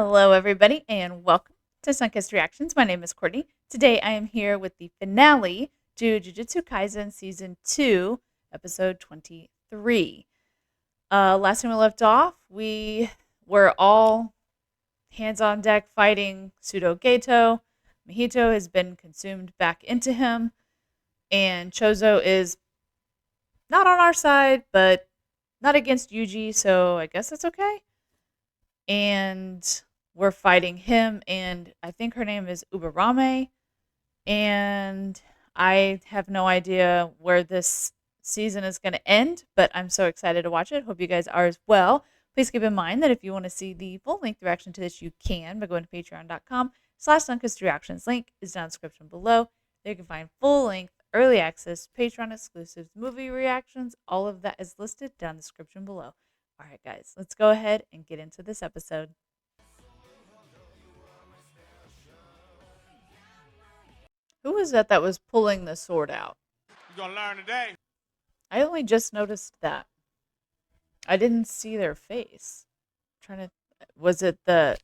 Hello, everybody, and welcome to Sunkist Reactions. My name is Courtney. Today, I am here with the finale to Jujutsu Kaisen Season 2, Episode 23. Last time we left off, we were all hands on deck fighting Pseudo Geto. Mahito has been consumed back into him, and Chozo is not on our side, but not against Yuji, so I guess that's okay. And we're fighting him, and I think her name is Ubarame, and I have no idea where this season is going to end, but I'm so excited to watch it. Hope you guys are as well. Please keep in mind that if you want to see the full-length reaction to this, you can by going to patreon.com/sunkistreactions. Link is down in the description below. There you can find full-length, early access, Patreon exclusives, movie reactions. All of that is listed down in the description below. All right, guys, let's go ahead and get into this episode. Who was that was pulling the sword out? You're gonna learn today. I only just noticed that. I didn't see their face. Was it the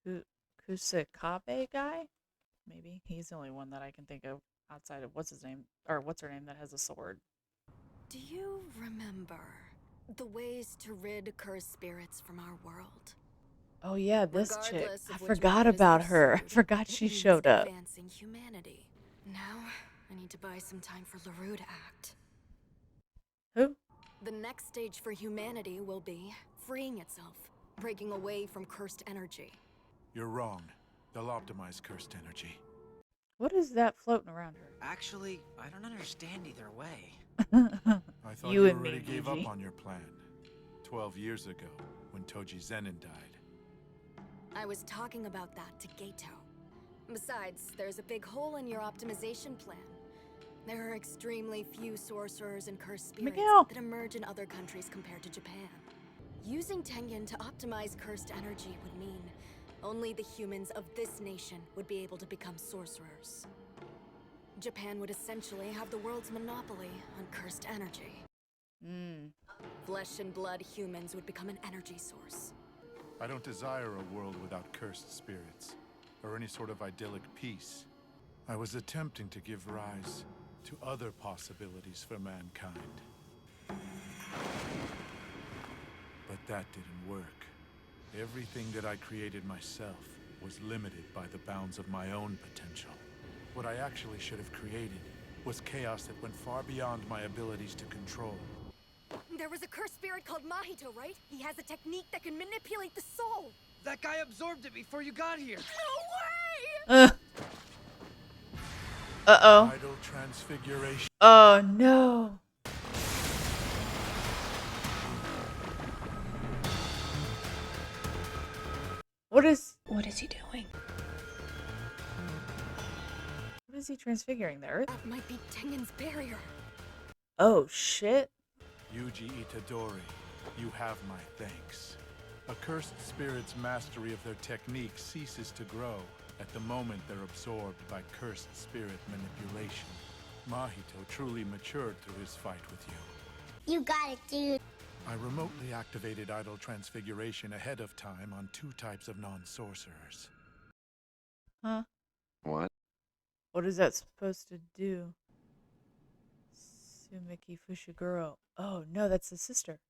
Kusakabe guy? Maybe he's the only one that I can think of outside of what's her name that has a sword. Do you remember the ways to rid cursed spirits from our world? Oh yeah, this chick. Regardless I of which forgot one is about her. I pursued, forgot it she means showed up. Advancing humanity. Now, I need to buy some time for LaRue to act. Who? The next stage for humanity will be freeing itself, breaking away from cursed energy. You're wrong. They'll optimize cursed energy. What is that floating around Actually, I don't understand either way. her? I thought You you and me, already gave Yuji. up on your plan 12 years ago when Toji Zenin died. I was talking about that to Geto. Besides, there's a big hole in your optimization plan. There are extremely few sorcerers and cursed spirits Miguel. that emerge in other countries compared to Japan. Using Tengen to optimize cursed energy would mean only the humans of this nation would be able to become sorcerers. Japan would essentially have the world's monopoly on cursed energy. Flesh and blood humans would become an energy source. I don't desire a world without cursed spirits, or any sort of idyllic peace. I was attempting to give rise to other possibilities for mankind. But that didn't work. Everything that I created myself was limited by the bounds of my own potential. What I actually should have created was chaos that went far beyond my abilities to control. There was a cursed spirit called Mahito, right? He has a technique that can manipulate the soul. That guy absorbed it before you got here. No way! Uh-oh. Idol transfiguration. Oh, no. What is he doing? What is he transfiguring? The earth? That might be Tengen's barrier. Oh, shit. Yuji Itadori, you have my thanks. A cursed spirit's mastery of their technique ceases to grow at the moment they're absorbed by cursed spirit manipulation. Mahito truly matured through his fight with you. You got it, dude. I remotely activated idol transfiguration ahead of time on 2 types of non-sorcerers. Huh? What? What is that supposed to do? Sumiki Fushiguro. Oh, no, that's the sister.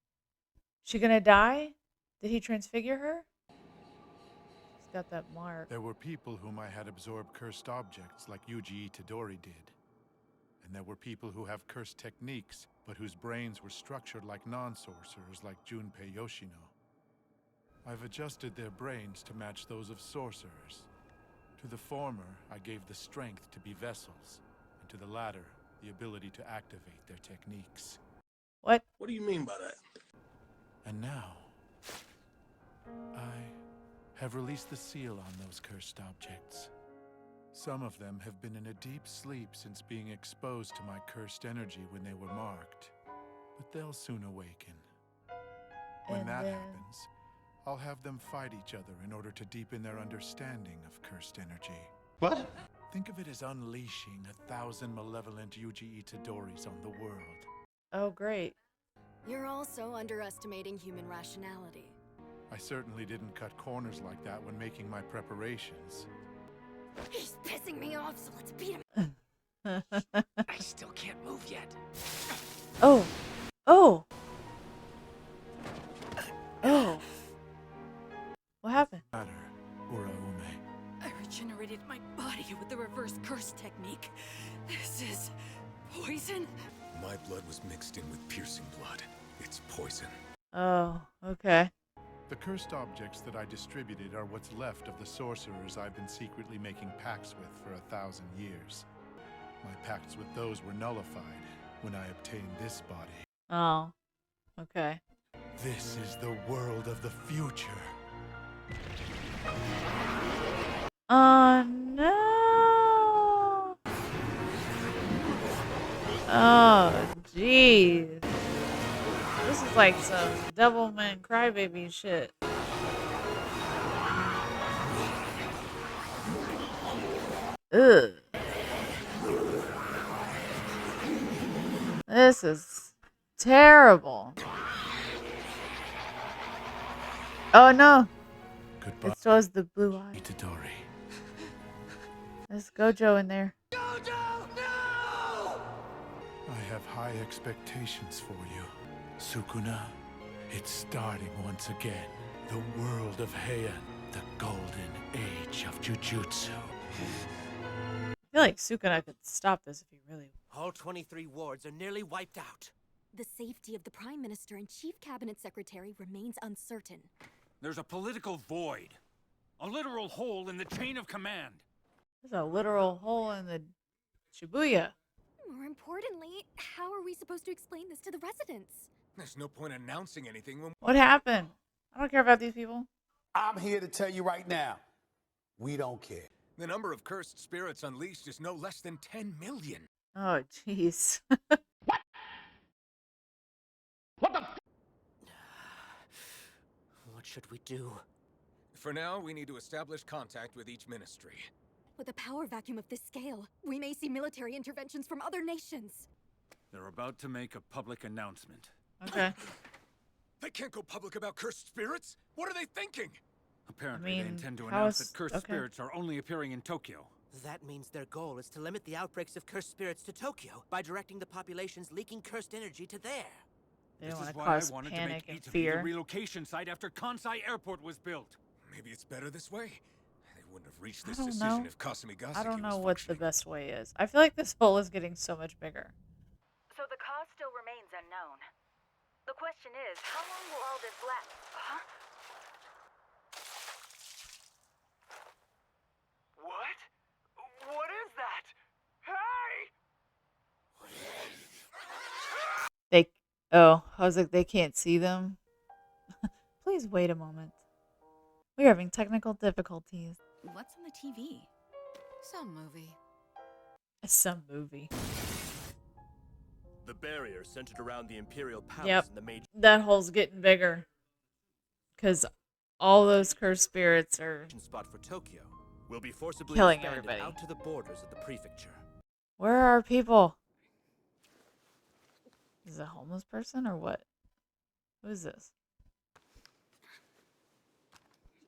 She gonna die? Did he transfigure her? She's got that mark. There were people whom I had absorbed cursed objects like Yuji Itadori did. And there were people who have cursed techniques, but whose brains were structured like non-sorcerers like Junpei Yoshino. I've adjusted their brains to match those of sorcerers. To the former, I gave the strength to be vessels, and to the latter, the ability to activate their techniques. What? What do you mean by that? And now, I have released the seal on those cursed objects. Some of them have been in a deep sleep since being exposed to my cursed energy when they were marked. But they'll soon awaken. When And that then- happens, I'll have them fight each other in order to deepen their understanding of cursed energy. What? Think of it as unleashing 1,000 malevolent Yuji Itadoris on the world. Oh, great. You're also underestimating human rationality. I certainly didn't cut corners like that when making my preparations. He's pissing me off, so let's beat him. I still can't move yet. Oh. Oh. Oh. What happened? Matter, Uraume. I regenerated my body with the reverse curse technique. This is poison? My blood was mixed in with piercing blood. It's poison. Oh, okay. The cursed objects that I distributed are what's left of the sorcerers I've been secretly making pacts with for 1,000 years. My pacts with those were nullified when I obtained this body. Oh. Okay. This is the world of the future. Oh no. Oh jeez. This is like some Devilman Crybaby shit. Ugh. This is terrible. Oh no. Goodbye, It shows the blue eye. Itadori. There's Gojo in there. I have high expectations for you. Sukuna, it's starting once again. The world of Heian, the golden age of Jujutsu. I feel like Sukuna could stop this if he really. All 23 wards are nearly wiped out. The safety of the Prime Minister and Chief Cabinet Secretary remains uncertain. There's a political void. A literal hole in the chain of command. There's a literal hole in the Shibuya. More importantly, how are we supposed to explain this to the residents? There's no point announcing anything when What happened? I don't care about these people. I'm here to tell you right now, we don't care. the number of cursed spirits unleashed is no less than 10 million. Oh, jeez. What should we do? For now, we need to establish contact with each ministry. With a power vacuum of this scale, we may see military interventions from other nations. They're about to make a public announcement. Okay. They can't go public about cursed spirits? What are they thinking? Apparently, I mean, they intend to how announce is- that cursed okay. spirits are only appearing in Tokyo. That means their goal is to limit the outbreaks of cursed spirits to Tokyo by directing the population's leaking cursed energy to there. They This don't is want to why cause I wanted panic to make and Italy fear. the relocation site after Kansai Airport was built. Maybe it's better this way. They wouldn't have reached I this don't decision know. if Kasumi-Gaseki I don't know was what the functioning. best way is. I feel like this hole is getting so much bigger. So the cause still remains unknown. The question is, how long will all this last? Huh? What? What is that? Hey! I was like, they can't see them. Please wait a moment. We're having technical difficulties. What's on the TV? Some movie. Some movie. The barrier centered around the Imperial Palace Yep. and the major That hole's getting bigger. Because all those cursed spirits are... spot for Tokyo will be forcibly Killing expanded everybody. out to the borders of the prefecture. Where are our people? Is it a homeless person or what? Who is this?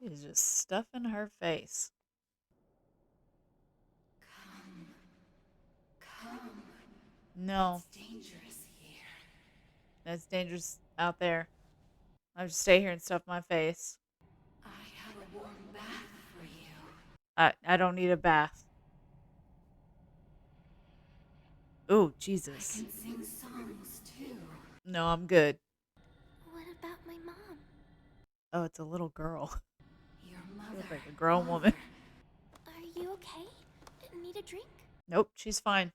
She's just stuffing her face. No. It's dangerous here. That's dangerous out there. I'll just stay here and stuff my face. I have a warm bath for you. I don't need a bath. Ooh, I Jesus. can sing songs too. No, I'm good. What about my mom? Oh, it's a little girl. Your mother. Look like a grown woman. Are you okay? Need a drink? Nope, she's fine.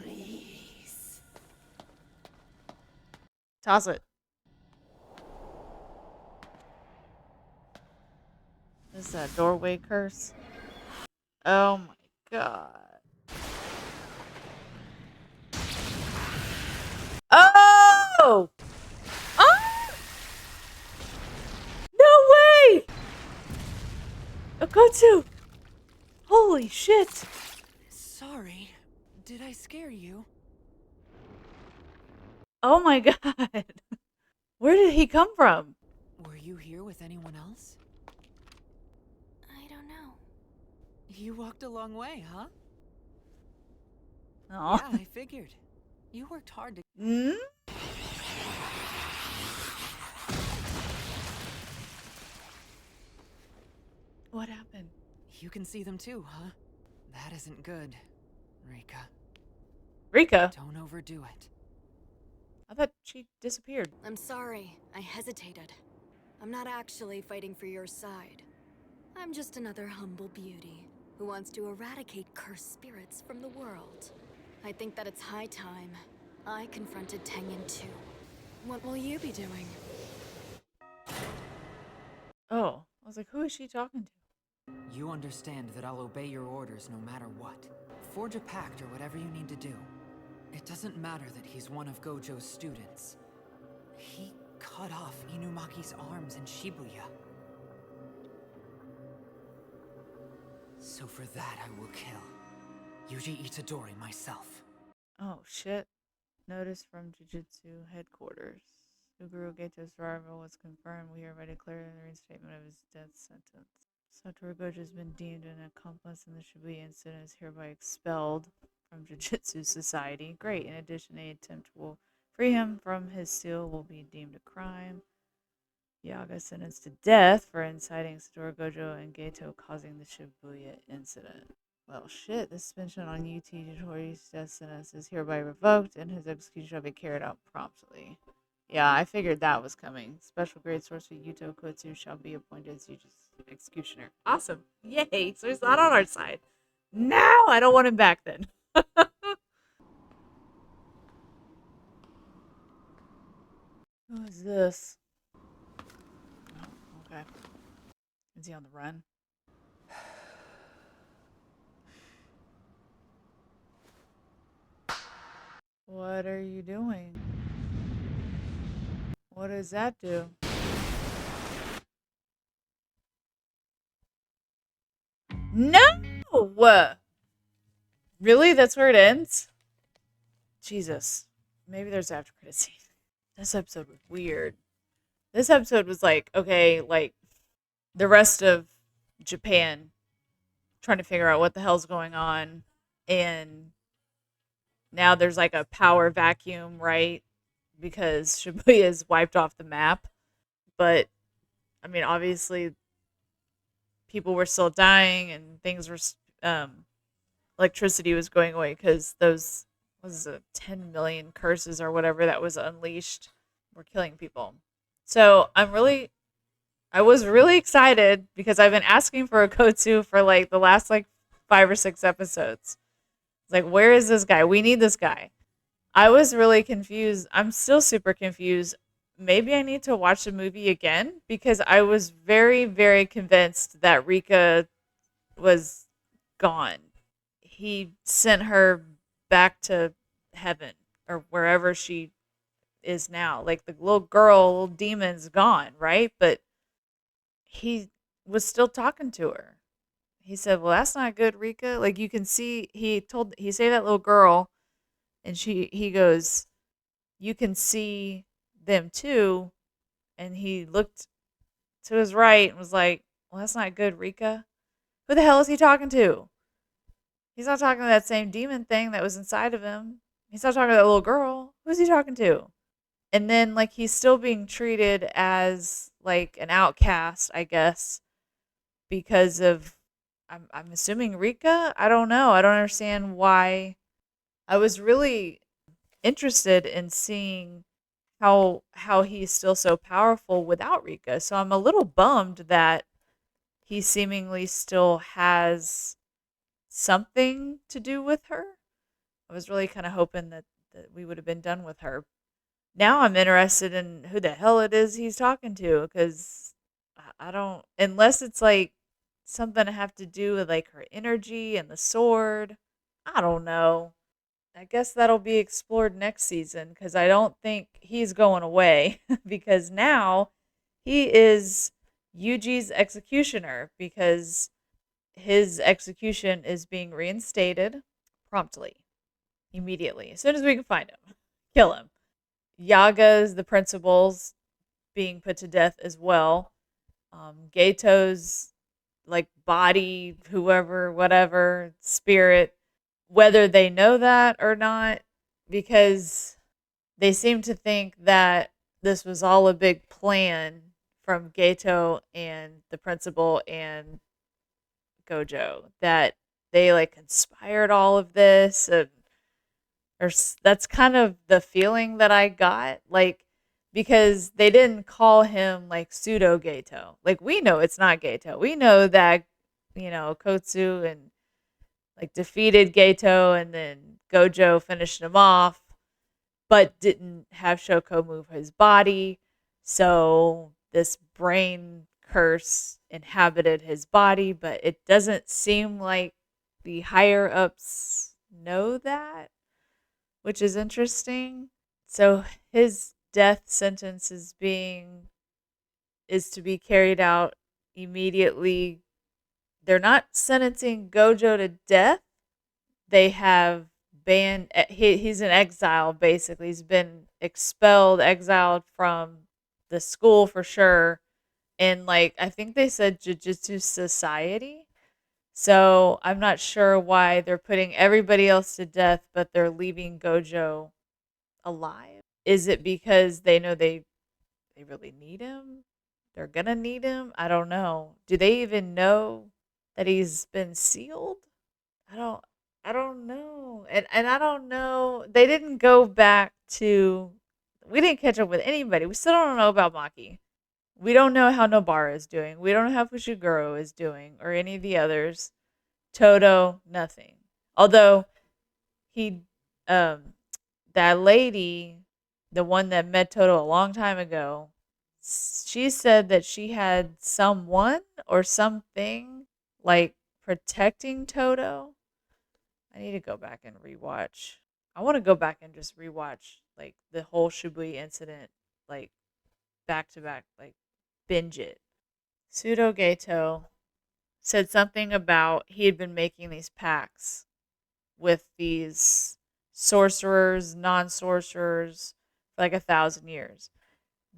Please. Toss it. This is that doorway curse. Oh my god. Oh! Ah! No way! Okotsu! Holy shit! Sorry. Did I scare you? Oh my god. Where did he come from? Were you here with anyone else? I don't know. You walked a long way, huh? Oh. Yeah, I figured. You worked hard to... Hmm? What happened? You can see them too, huh? That isn't good, Rika. Rika? Don't overdo it. I thought she disappeared. I'm sorry. I hesitated. I'm not actually fighting for your side. I'm just another humble beauty who wants to eradicate cursed spirits from the world. I think that it's high time I confronted Tengen too. What will you be doing? Oh. I was like, who is she talking to? You understand that I'll obey your orders no matter what. Forge a pact or whatever you need to do. It doesn't matter that he's one of Gojo's students. He cut off Inumaki's arms in Shibuya. So for that I will kill Yuji Itadori myself. Oh, shit. Notice from Jujutsu headquarters. Suguru Geto's arrival was confirmed. We hereby declare the reinstatement of his death sentence. Satoru Gojo has been deemed an accomplice in the Shibuya incident, is hereby expelled from Jujutsu Society. Great. In addition, any attempt will free him from his seal will be deemed a crime. Yaga sentenced to death for inciting Satoru Gojo and Geto causing the Shibuya incident. Well, shit, the suspension on UT Jitori's death sentence is hereby revoked, and his execution shall be carried out promptly. Yeah, I figured that was coming. Special grade sorcerer Yuto Kotsu shall be appointed as Yuji's executioner. Awesome. Yay. So he's not on our side. Now I don't want him back then. Who is this? Oh, okay. Is he on the run? What are you doing? What does that do? No! Really? That's where it ends? Jesus. Maybe there's after credit scene. This episode was weird. This episode was like, okay, like the rest of Japan trying to figure out what the hell's going on. And now there's like a power vacuum, right? Because Shibuya is wiped off the map. But, I mean, obviously people were still dying and things were, electricity was going away because those, was it 10 million curses or whatever that was unleashed were killing people. So I was really excited because I've been asking for a Kotsu for like the last like 5 or 6 episodes. It's like, where is this guy? We need this guy. I was really confused. I'm still super confused. Maybe I need to watch the movie again because I was very, very convinced that Rika was gone. He sent her back to heaven or wherever she is now. Like the little girl, little demon's gone, right? But he was still talking to her. He said, well, that's not good, Rika. Like you can see, he saved that little girl and he goes, you can see them too. And he looked to his right and was like, well, that's not good, Rika. Who the hell is he talking to? He's not talking to that same demon thing that was inside of him. He's not talking to that little girl. Who's he talking to? And then, like, he's still being treated as, like, an outcast, I guess, because of, I'm assuming Rika? I don't know. I don't understand why. I was really interested in seeing how he's still so powerful without Rika. So I'm a little bummed that he seemingly still has something to do with her. I was really kind of hoping that we would have been done with her. Now I'm interested in who the hell it is he's talking to because I don't, unless it's like something to have to do with like her energy and the sword. I don't know. I guess that'll be explored next season because I don't think he's going away because now he is Yuji's executioner because his execution is being reinstated promptly, immediately, as soon as we can find him. Kill him. Yaga's the principal's being put to death as well. Gato's like body, whoever, whatever, spirit, whether they know that or not, because they seem to think that this was all a big plan from Gato and the principal and Gojo, that they like conspired all of this, that's kind of the feeling that I got, like, because they didn't call him like pseudo Gato. Like, we know it's not Gato. We know that Kotsu and like defeated Gato, and then Gojo finished him off, but didn't have Shoko move his body. So this brain curse inhabited his body, but it doesn't seem like the higher ups know that, which is interesting. So his death sentence is to be carried out immediately. They're not sentencing Gojo to death. They have banned. He's in exile, basically. He's been expelled, exiled from the school for sure. And like, I think they said Jujutsu Society. So I'm not sure why they're putting everybody else to death, but they're leaving Gojo alive. Is it because they know they really need him? They're gonna need him? I don't know. Do they even know that he's been sealed? I don't I don't know. And I don't know. They didn't go back to we didn't catch up with anybody. We still don't know about Maki. We don't know how Nobara is doing. We don't know how Fushiguro is doing or any of the others. Toto, nothing. Although he that lady, the one that met Toto a long time ago, she said that she had someone or something like protecting Toto. I need to go back and rewatch. I want to go back and just rewatch like the whole Shibuya incident, like back to back, like binge it. Pseudo Gato said something about he had been making these pacts with these sorcerers, non-sorcerers for like 1,000 years,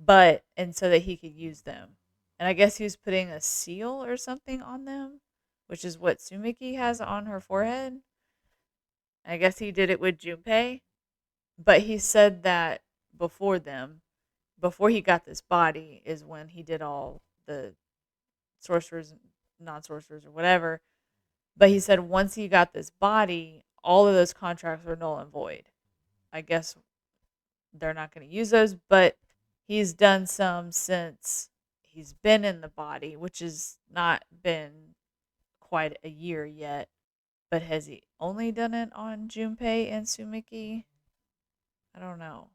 and so that he could use them. And I guess he was putting a seal or something on them, which is what Sumiki has on her forehead. I guess he did it with Junpei, but he said that before before he got this body, is when he did all the sorcerers, non-sorcerers, or whatever. But he said once he got this body, all of those contracts were null and void. I guess they're not going to use those, but he's done some since he's been in the body, which has not been quite a year yet. But has he only done it on Junpei and Sumiki? I don't know.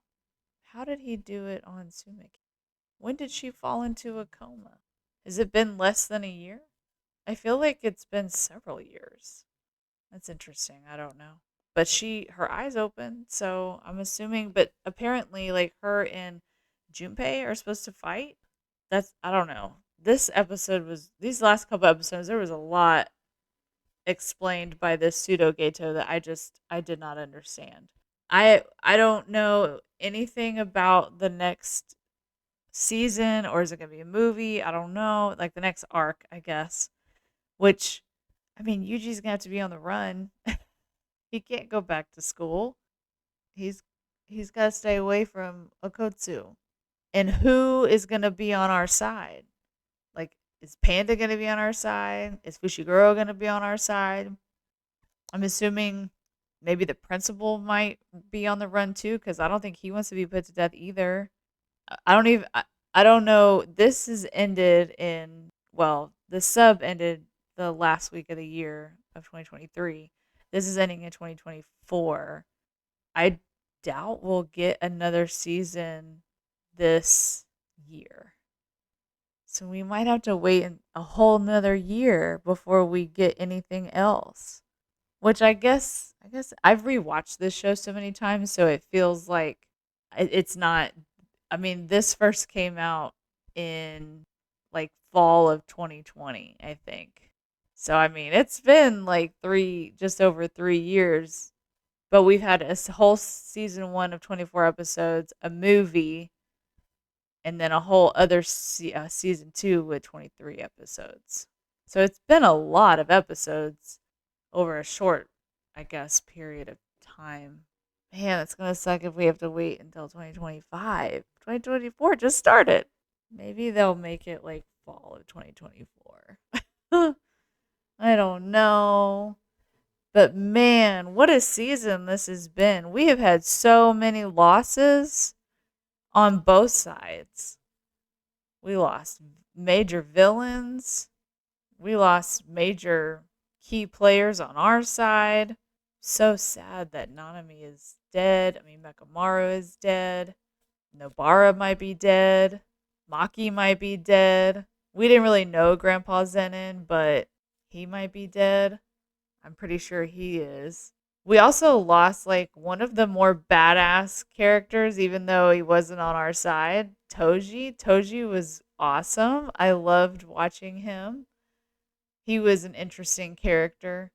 How did he do it on Sumiki? When did she fall into a coma? Has it been less than a year? I feel like it's been several years. That's interesting. I don't know. But her eyes open, so I'm assuming, but apparently like her and Junpei are supposed to fight. I don't know. These last couple episodes, there was a lot explained by this pseudo Gato that I did not understand. I don't know anything about the next season, or is it going to be a movie? I don't know. Like the next arc, I guess. Which, I mean, Yuji's going to have to be on the run. He can't go back to school. He's got to stay away from Okotsu. And who is going to be on our side? Like, is Panda going to be on our side? Is Fushiguro going to be on our side? I'm assuming maybe the principal might be on the run too, because I don't think he wants to be put to death either. I don't know. This has ended the sub ended the last week of the year of 2023. This is ending in 2024. I doubt we'll get another season this year. So we might have to wait a whole nother year before we get anything else. Which I guess I've rewatched this show so many times, so it feels like it's not. I mean, this first came out in like fall of 2020, I think. So I mean, it's been like just over 3 years, but we've had a whole season 1 of 24 episodes, a movie, and then a whole other season 2 with 23 episodes. So it's been a lot of episodes over a short, I guess, period of time. Man, it's going to suck if we have to wait until 2025. 2024 just started. Maybe they'll make it like fall of 2024. I don't know. But man, what a season this has been. We have had so many losses on both sides. We lost major villains. We lost major key players on our side. So sad that Nanami is dead. I mean, Mekamaru is dead. Nobara might be dead. Maki might be dead. We didn't really know Grandpa Zenin, but he might be dead. I'm pretty sure he is. We also lost like one of the more badass characters, even though he wasn't on our side. Toji. Toji was awesome. I loved watching him. He was an interesting character.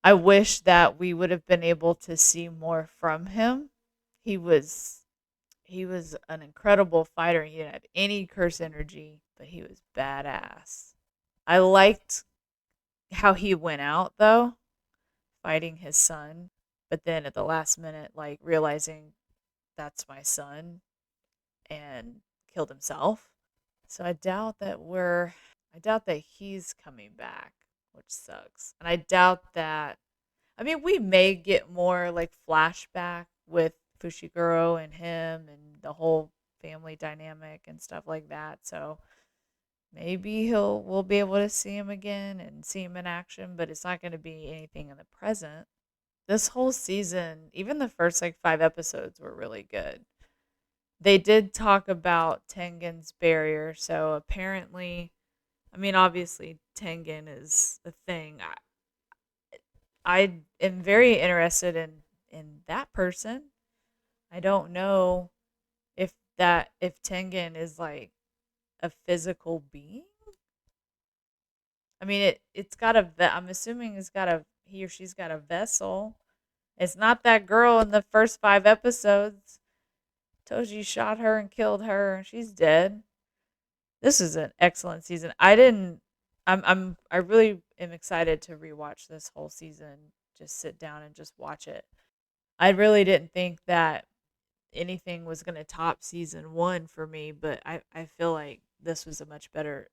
I wish that we would have been able to see more from him. He was an incredible fighter. He didn't have any curse energy, but he was badass. I liked how he went out though, fighting his son, but then at the last minute, like realizing that's my son and killed himself. So I doubt that he's coming back, which sucks. And I doubt that, I mean, we may get more like flashback with Fushiguro and him and the whole family dynamic and stuff like that. So maybe we'll be able to see him again and see him in action, but it's not going to be anything in the present. This whole season, even the first like 5 episodes were really good. They did talk about Tengen's barrier, so apparently, I mean, obviously Tengen is a thing. I am very interested in that person. I don't know if Tengen is like a physical being. I mean, it's got I'm assuming he or she's got a vessel. It's not that girl in the first 5 episodes. Toji shot her and killed her. She's dead. This is an excellent season. I really am excited to rewatch this whole season. Just sit down and just watch it. I really didn't think that anything was going to top season 1 for me, but I feel like this was a much better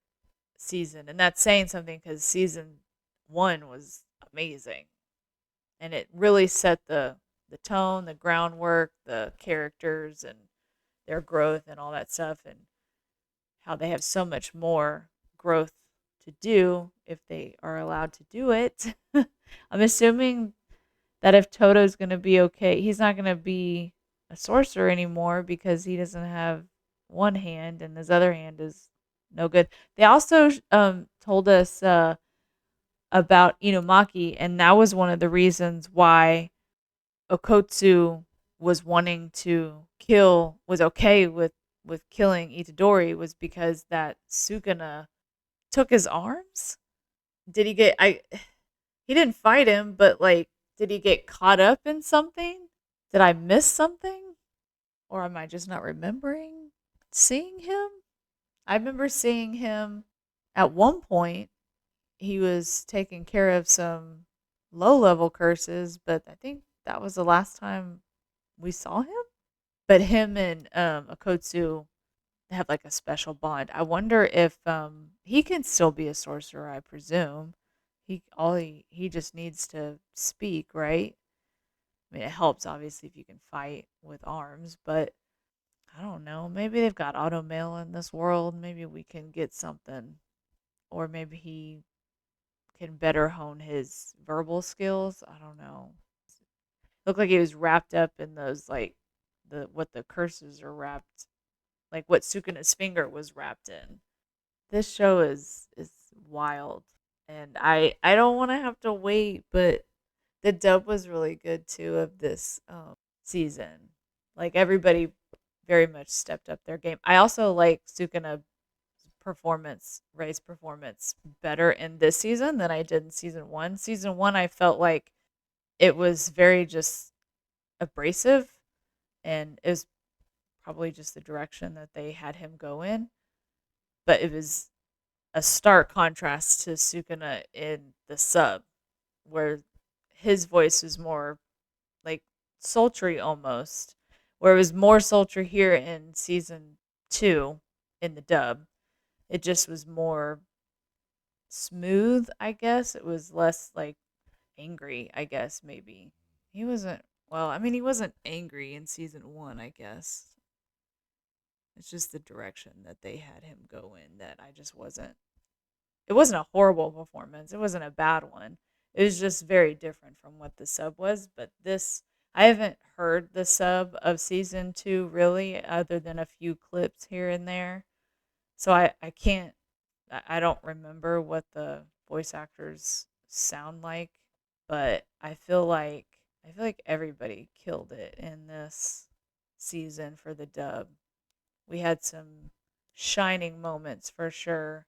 season. And that's saying something because season 1 was amazing. And it really set the tone, the groundwork, the characters and their growth and all that stuff, and how they have so much more growth to do if they are allowed to do it. I'm assuming that if Toto's going to be okay, he's not going to be a sorcerer anymore because he doesn't have one hand and his other hand is no good. They also told us about Inumaki, and that was one of the reasons why Okotsu was okay with killing Itadori, was because that Sukuna took his arms. He didn't fight him, but like, did he get caught up in something? Did I miss something? Or am I just not remembering seeing him? I remember seeing him at one point. He was taking care of some low-level curses, but I think that was the last time we saw him. But him and Okotsu have like a special bond. I wonder if he can still be a sorcerer. I presume he just needs to speak, right? I mean, it helps obviously if you can fight with arms, but I don't know. Maybe they've got auto mail in this world. Maybe we can get something, or maybe he can better hone his verbal skills. I don't know. Looked like he was wrapped up in those like what the curses are wrapped, like what Sukuna's finger was wrapped in. This show is wild, and I don't want to have to wait, but the dub was really good too of this season. Like everybody very much stepped up their game. I also like Sukuna Ray's performance better in this season than I did in season 1. Season 1 I felt like it was very just abrasive, and it was probably just the direction that they had him go in. But it was a stark contrast to Sukuna in the sub, where his voice was more like sultry almost, where it was more sultry here in season 2 in the dub. It just was more smooth, I guess. It was less like angry, I guess, maybe. He wasn't, well, I mean, he wasn't angry in season 1, I guess. It's just the direction that they had him go in that I just wasn't. It wasn't a horrible performance. It wasn't a bad one. It was just very different from what the sub was. But this, I haven't heard the sub of season 2 really, other than a few clips here and there. So I can't, I don't remember what the voice actors sound like, but I feel like everybody killed it in this season for the dub. We had some shining moments for sure.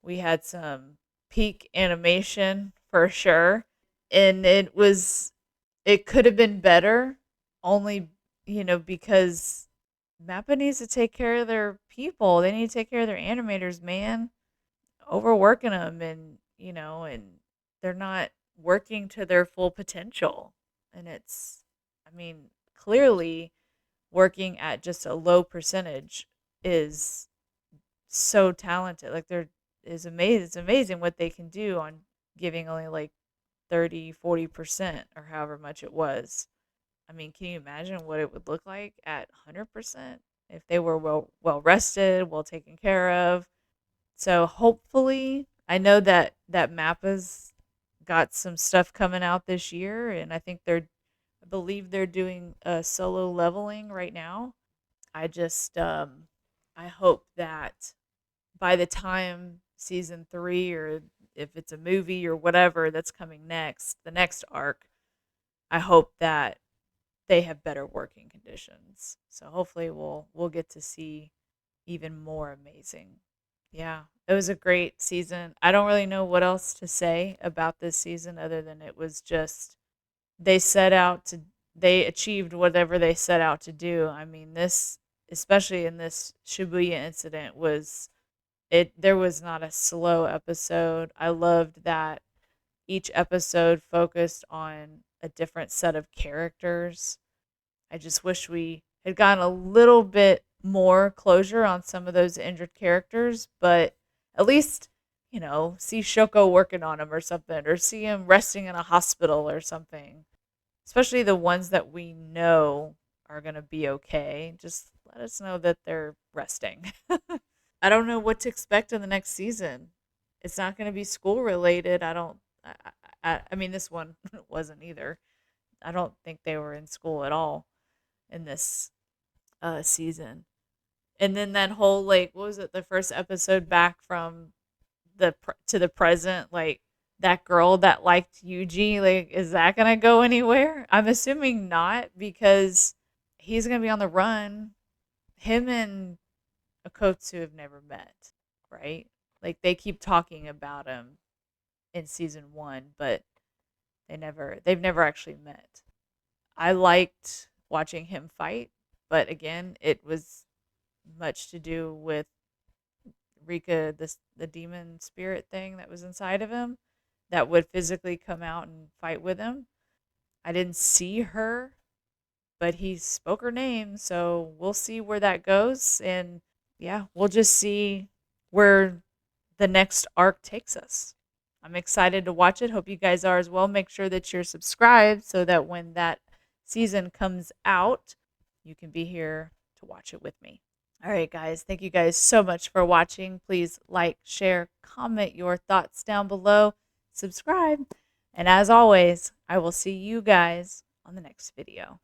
We had some peak animation for sure. And it could have been better only, because Mappa needs to take care of their people. They need to take care of their animators, man. Overworking them and they're not working to their full potential. And I mean, clearly working at just a low percentage is so talented. Like is amazing. It's amazing what they can do on giving only like 30-40% or however much it was. I mean, can you imagine what it would look like at 100% if they were well rested, well taken care of? So hopefully, I know that Mappa's got some stuff coming out this year, and I believe they're doing a solo leveling right now. I just I hope that by the time season 3, or if it's a movie or whatever that's coming next, the next arc, I hope that they have better working conditions. So hopefully we'll get to see even more amazing. Yeah, it was a great season. I don't really know what else to say about this season other than it was just they set out to they achieved whatever they set out to do. I mean, this, especially in this Shibuya incident, was it there was not a slow episode. I loved that each episode focused on a different set of characters. I just wish we had gotten a little bit more closure on some of those injured characters, but at least, see Shoko working on him or something, or see him resting in a hospital or something. Especially the ones that we know are going to be okay. Just let us know that they're resting. I don't know what to expect in the next season. It's not going to be school related. I don't. I mean, this one wasn't either. I don't think they were in school at all in this season. And then that whole, like, what was it? The first episode back from to the present, like that girl that liked Yuji. Like, is that gonna go anywhere? I'm assuming not, because he's gonna be on the run. Him and Akotsu have never met, right? Like, they keep talking about him in season 1, but they've never actually met. I liked watching him fight, but again, it was much to do with Rika, the demon spirit thing that was inside of him that would physically come out and fight with him. I didn't see her, but he spoke her name, so we'll see where that goes. And yeah, we'll just see where the next arc takes us. I'm excited to watch it. Hope you guys are as well. Make sure that you're subscribed so that when that season comes out, you can be here to watch it with me. All right, guys. Thank you guys so much for watching. Please like, share, comment your thoughts down below, subscribe, and as always, I will see you guys on the next video.